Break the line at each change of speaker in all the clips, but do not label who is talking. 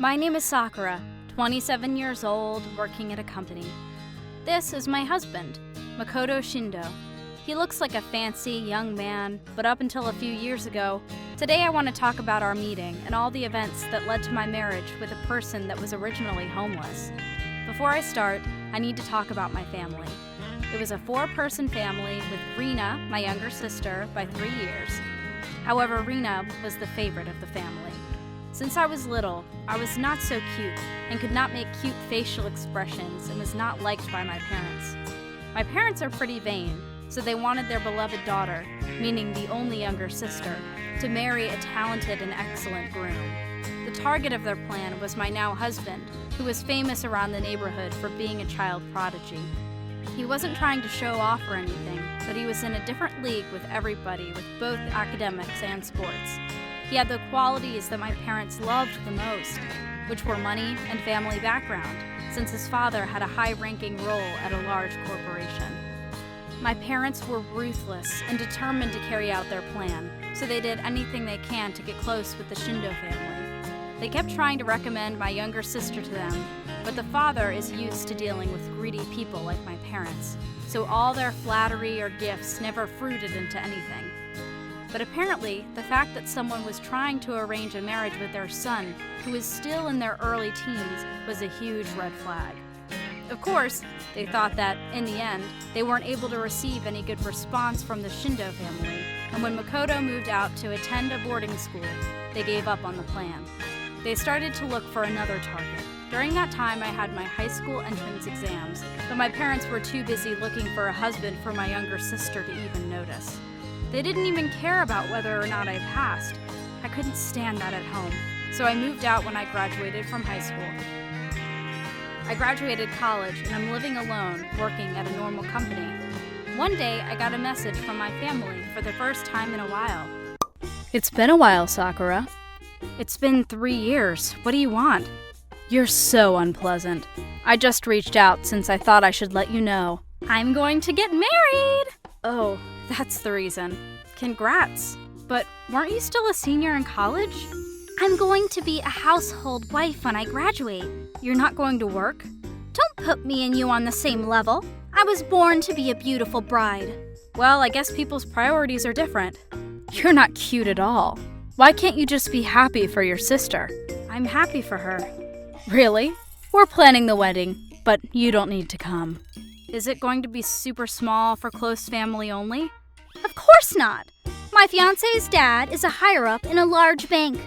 My name is Sakura, 27 years old, working at a company. This is my husband, Makoto Shindo. He looks like a fancy young man, but up until a few years ago, today I want to talk about our meeting and all the events that led to my marriage with a person that was originally homeless. Before I start, I need to talk about my family. It was a 4-person family with Rina, my younger sister, by 3 years. However, Rina was the favorite of the family. Since I was little, I was not so cute and could not make cute facial expressions and was not liked by my parents. My parents are pretty vain, so they wanted their beloved daughter, meaning the only younger sister, to marry a talented and excellent groom. The target of their plan was my now husband, who was famous around the neighborhood for being a child prodigy. He wasn't trying to show off or anything, but he was in a different league with everybody with both academics and sports. He had the qualities that my parents loved the most, which were money and family background, since his father had a high-ranking role at a large corporation. My parents were ruthless and determined to carry out their plan, so they did anything they can to get close with the Shindo family. They kept trying to recommend my younger sister to them, but the father is used to dealing with greedy people like my parents, so all their flattery or gifts never fruited into anything. But apparently, the fact that someone was trying to arrange a marriage with their son, who is still in their early teens, was a huge red flag. Of course, they thought that, in the end, they weren't able to receive any good response from the Shindo family, and when Makoto moved out to attend a boarding school, they gave up on the plan. They started to look for another target. During that time, I had my high school entrance exams, but my parents were too busy looking for a husband for my younger sister to even notice. They didn't even care about whether or not I passed. I couldn't stand that at home, so I moved out when I graduated from high school. I graduated college and I'm living alone, working at a normal company. One day, I got a message from my family for the first time in a while. It's been a while, Sakura. It's been 3 years. What do you want? You're so unpleasant. I just reached out since I thought I should let you know. I'm going to get married! Oh, that's the reason. Congrats. But weren't you still a senior in college? I'm going to be a household wife when I graduate. You're not going to work? Don't put me and you on the same level. I was born to be a beautiful bride. Well, I guess people's priorities are different. You're not cute at all. Why can't you just be happy for your sister? I'm happy for her. Really? We're planning the wedding, but you don't need to come. Is it going to be super small for close family only? Of course not! My fiancé's dad is a higher-up in a large bank.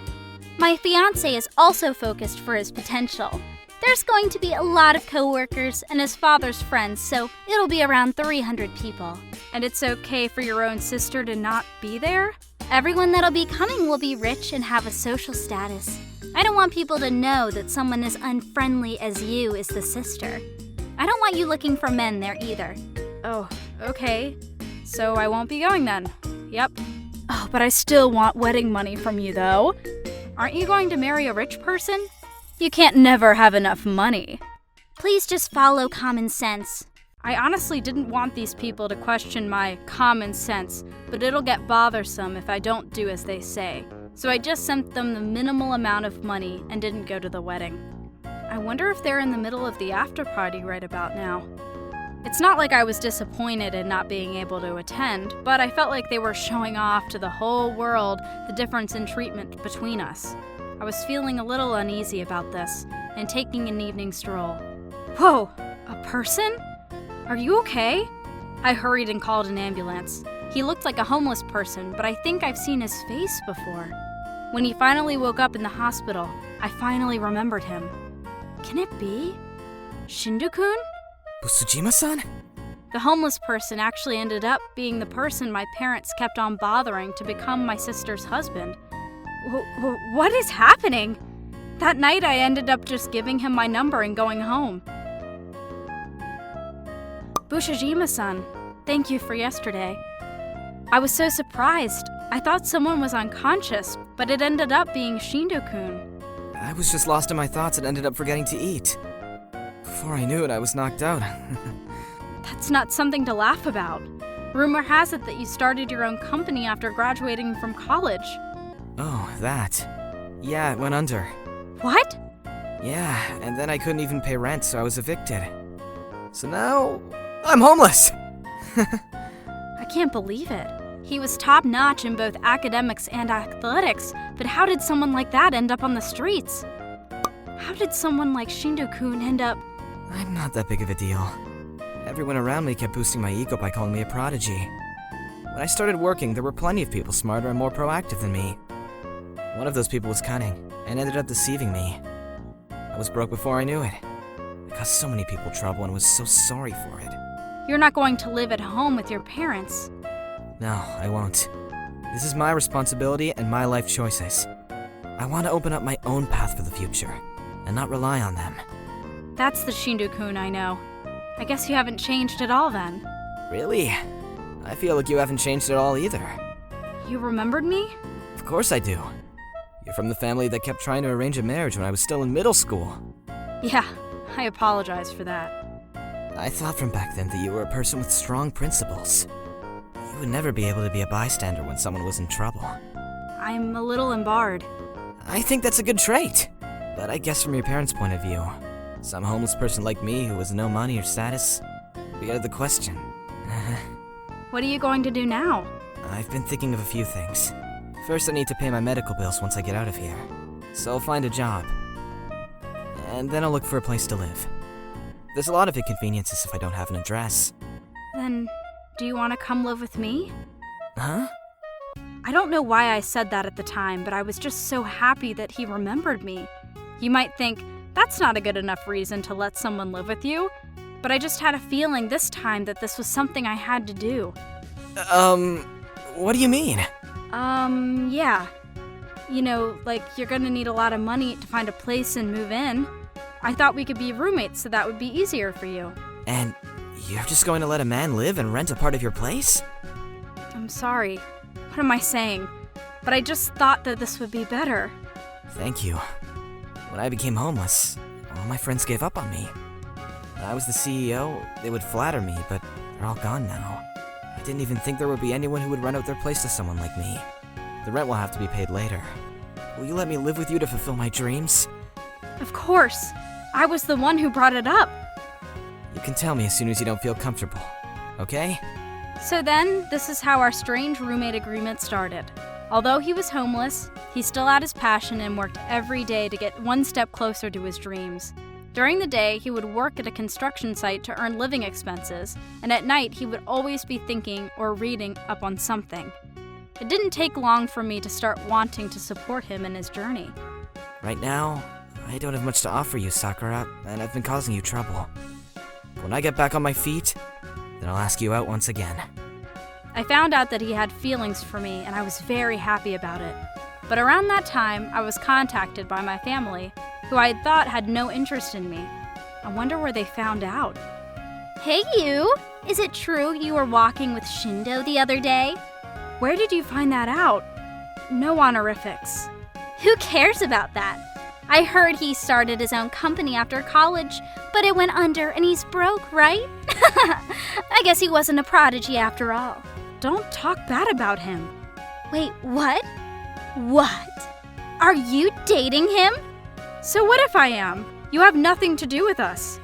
My fiancé is also focused for his potential. There's going to be a lot of co-workers and his father's friends, so it'll be around 300 people. And it's okay for your own sister to not be there? Everyone that'll be coming will be rich and have a social status. I don't want people to know that someone as unfriendly as you is the sister. I don't want you looking for men there either. Oh, okay. So I won't be going then. Yep. Oh, but I still want wedding money from you, though. Aren't you going to marry a rich person? You can't never have enough money. Please just follow common sense. I honestly didn't want these people to question my common sense, but it'll get bothersome if I don't do as they say. So I just sent them the minimal amount of money and didn't go to the wedding. I wonder if they're in the middle of the after party right about now. It's not like I was disappointed in not being able to attend, but I felt like they were showing off to the whole world the difference in treatment between us. I was feeling a little uneasy about this and taking an evening stroll. Whoa, a person? Are you okay? I hurried and called an ambulance. He looked like a homeless person, but I think I've seen his face before. When he finally woke up in the hospital, I finally remembered him. Can it be? Shindo-kun?
Busujima-san?
The homeless person actually ended up being the person my parents kept on bothering to become my sister's husband. What is happening? That night I ended up just giving him my number and going home. Busujima-san, thank you for yesterday. I was so surprised. I thought someone was unconscious, but it ended up being Shindo-kun.
I was just lost in my thoughts and ended up forgetting to eat. Before I knew it, I was knocked out.
That's not something to laugh about. Rumor has it that you started your own company after graduating from college.
Oh, that. Yeah, it went under.
What?
Yeah, and then I couldn't even pay rent, so I was evicted. So now, I'm homeless!
I can't believe it. He was top-notch in both academics and athletics, but how did someone like that end up on the streets? How did someone like Shindo-kun end up...
I'm not that big of a deal. Everyone around me kept boosting my ego by calling me a prodigy. When I started working, there were plenty of people smarter and more proactive than me. One of those people was cunning, and ended up deceiving me. I was broke before I knew it. I caused so many people trouble and was so sorry for it.
You're not going to live at home with your parents.
No, I won't. This is my responsibility and my life choices. I want to open up my own path for the future, and not rely on them.
That's the Shindo-kun I know. I guess you haven't changed at all then.
Really? I feel like you haven't changed at all either.
You remembered me?
Of course I do. You're from the family that kept trying to arrange a marriage when I was still in middle school.
Yeah, I apologize for that.
I thought from back then that you were a person with strong principles. You would never be able to be a bystander when someone was in trouble.
I'm a little embarrassed.
I think that's a good trait. But I guess from your parents' point of view, some homeless person like me who has no money or status, we out of the question.
What are you going to do now?
I've been thinking of a few things. First, I need to pay my medical bills once I get out of here. So I'll find a job. And then I'll look for a place to live. There's a lot of inconveniences if I don't have an address.
Then, do you want to come live with me?
Huh?
I don't know why I said that at the time, but I was just so happy that he remembered me. You might think, that's not a good enough reason to let someone live with you, but I just had a feeling this time that this was something I had to do.
What do you mean?
Yeah. You know, like, you're gonna need a lot of money to find a place and move in. I thought we could be roommates, so that would be easier for you.
And you're just going to let a man live and rent a part of your place?
I'm sorry. What am I saying? But I just thought that this would be better.
Thank you. When I became homeless, all my friends gave up on me. When I was the CEO, they would flatter me, but they're all gone now. I didn't even think there would be anyone who would rent out their place to someone like me. The rent will have to be paid later. Will you let me live with you to fulfill my dreams?
Of course. I was the one who brought it up.
You can tell me as soon as you don't feel comfortable, okay?
So then, this is how our strange roommate agreement started. Although he was homeless, he still had his passion and worked every day to get one step closer to his dreams. During the day, he would work at a construction site to earn living expenses, and at night, he would always be thinking or reading up on something. It didn't take long for me to start wanting to support him in his journey.
Right now, I don't have much to offer you, Sakura, and I've been causing you trouble. When I get back on my feet, then I'll ask you out once again.
I found out that he had feelings for me, and I was very happy about it. But around that time, I was contacted by my family, who I had thought had no interest in me. I wonder where they found out.
Hey you! Is it true you were walking with Shindo the other day?
Where did you find that out? No honorifics.
Who cares about that? I heard he started his own company after college, but it went under and he's broke, right? I guess he wasn't a prodigy after all.
Don't talk bad about him.
Wait, what? What? Are you dating him?
So what if I am? You have nothing to do with us.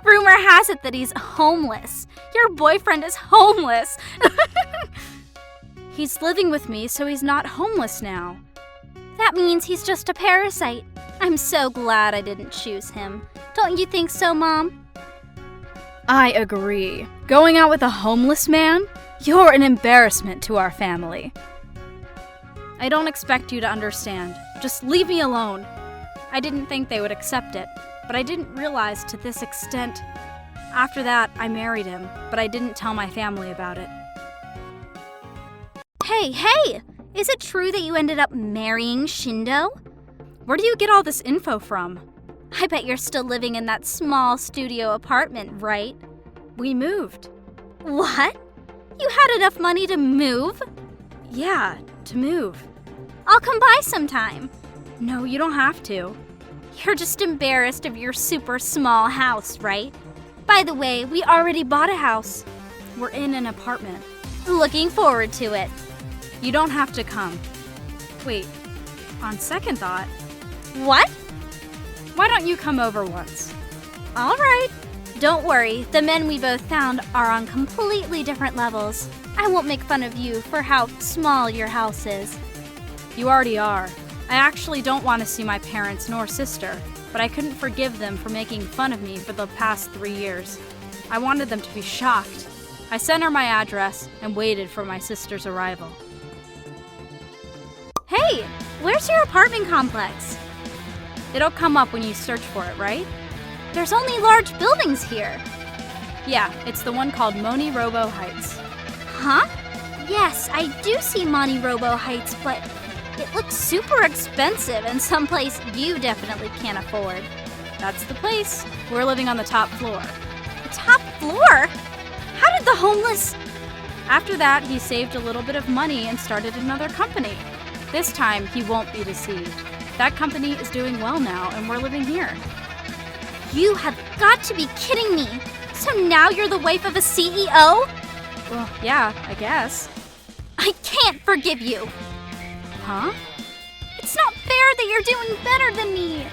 Rumor has it that he's homeless. Your boyfriend is homeless.
He's living with me, so he's not homeless now.
That means he's just a parasite. I'm so glad I didn't choose him. Don't you think so, Mom?
I agree. Going out with a homeless man? You're an embarrassment to our family. I don't expect you to understand. Just leave me alone. I didn't think they would accept it, but I didn't realize to this extent. After that, I married him, but I didn't tell my family about it.
Hey! Is it true that you ended up marrying Shindo?
Where do you get all this info from?
I bet you're still living in that small studio apartment, right?
We moved.
What? You had enough money to move?
Yeah, to move.
I'll come by sometime.
No, you don't have to.
You're just embarrassed of your super small house, right? By the way, we already bought a house.
We're in an apartment.
Looking forward to it.
You don't have to come. Wait, on second thought,
What?
Why don't you come over once?
All right. Don't worry, the men we both found are on completely different levels. I won't make fun of you for how small your house is.
You already are. I actually don't want to see my parents nor sister, but I couldn't forgive them for making fun of me for the past 3 years. I wanted them to be shocked. I sent her my address and waited for my sister's arrival.
Hey, where's your apartment complex?
It'll come up when you search for it, right?
There's only large buildings here.
Yeah, it's the one called Monte Robo Heights.
Huh? Yes, I do see Monte Robo Heights, but it looks super expensive and someplace you definitely can't afford.
That's the place. We're living on the top floor.
The top floor? How did the homeless...
After that, he saved a little bit of money and started another company. This time, he won't be deceived. That company is doing well now, and we're living here.
You have got to be kidding me. So now you're the wife of a CEO?
Well, yeah, I guess.
I can't forgive you.
Huh?
It's not fair that you're doing better than me.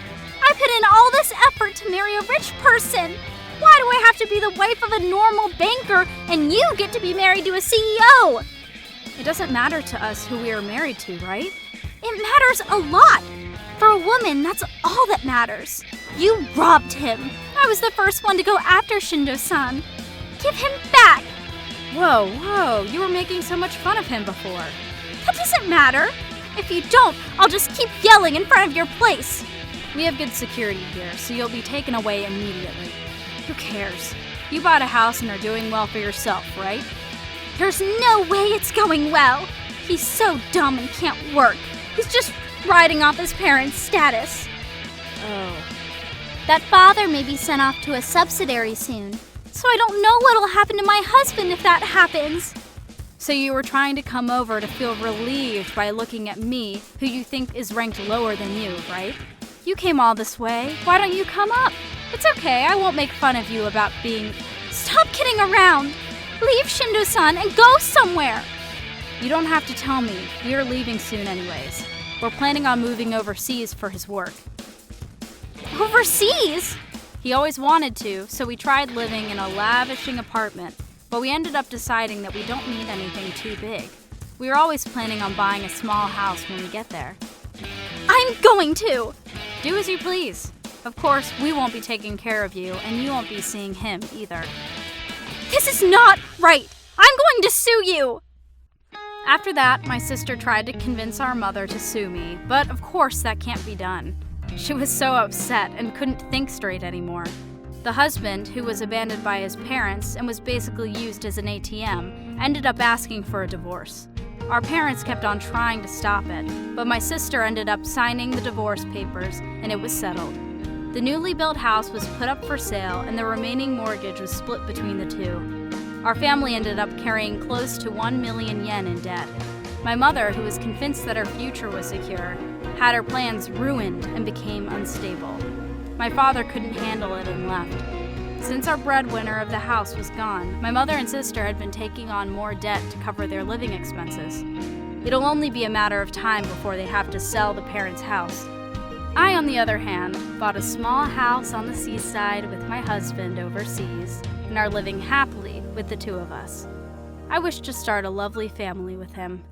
I put in all this effort to marry a rich person. Why do I have to be the wife of a normal banker and you get to be married to a CEO?
It doesn't matter to us who we are married to, right?
It matters a lot. For a woman, that's all that matters. You robbed him. I was the first one to go after Shindo-san. Give him back.
Whoa, you were making so much fun of him before.
That doesn't matter. If you don't, I'll just keep yelling in front of your place.
We have good security here, so you'll be taken away immediately. Who cares? You bought a house and are doing well for yourself, right?
There's no way it's going well. He's so dumb and can't work. He's just riding off his parents' status.
Oh.
That father may be sent off to a subsidiary soon, so I don't know what'll happen to my husband if that happens.
So you were trying to come over to feel relieved by looking at me, who you think is ranked lower than you, right? You came all this way. Why don't you come up? It's okay, I won't make fun of you about being...
Stop kidding around! Leave Shindo-san and go somewhere!
You don't have to tell me. We are leaving soon anyways. We're planning on moving overseas for his work.
Overseas?
He always wanted to, so we tried living in a lavishing apartment, but we ended up deciding that we don't need anything too big. We were always planning on buying a small house when we get there.
I'm going to!
Do as you please. Of course, we won't be taking care of you, and you won't be seeing him either.
This is not right! I'm going to sue you!
After that, my sister tried to convince our mother to sue me, but of course that can't be done. She was so upset and couldn't think straight anymore. The husband, who was abandoned by his parents and was basically used as an ATM, ended up asking for a divorce. Our parents kept on trying to stop it, but my sister ended up signing the divorce papers and it was settled. The newly built house was put up for sale and the remaining mortgage was split between the two. Our family ended up carrying close to 1 million yen in debt. My mother, who was convinced that her future was secure, had her plans ruined and became unstable. My father couldn't handle it and left. Since our breadwinner of the house was gone, my mother and sister had been taking on more debt to cover their living expenses. It'll only be a matter of time before they have to sell the parents' house. I, on the other hand, bought a small house on the seaside with my husband overseas and are living happily with the two of us. I wish to start a lovely family with him.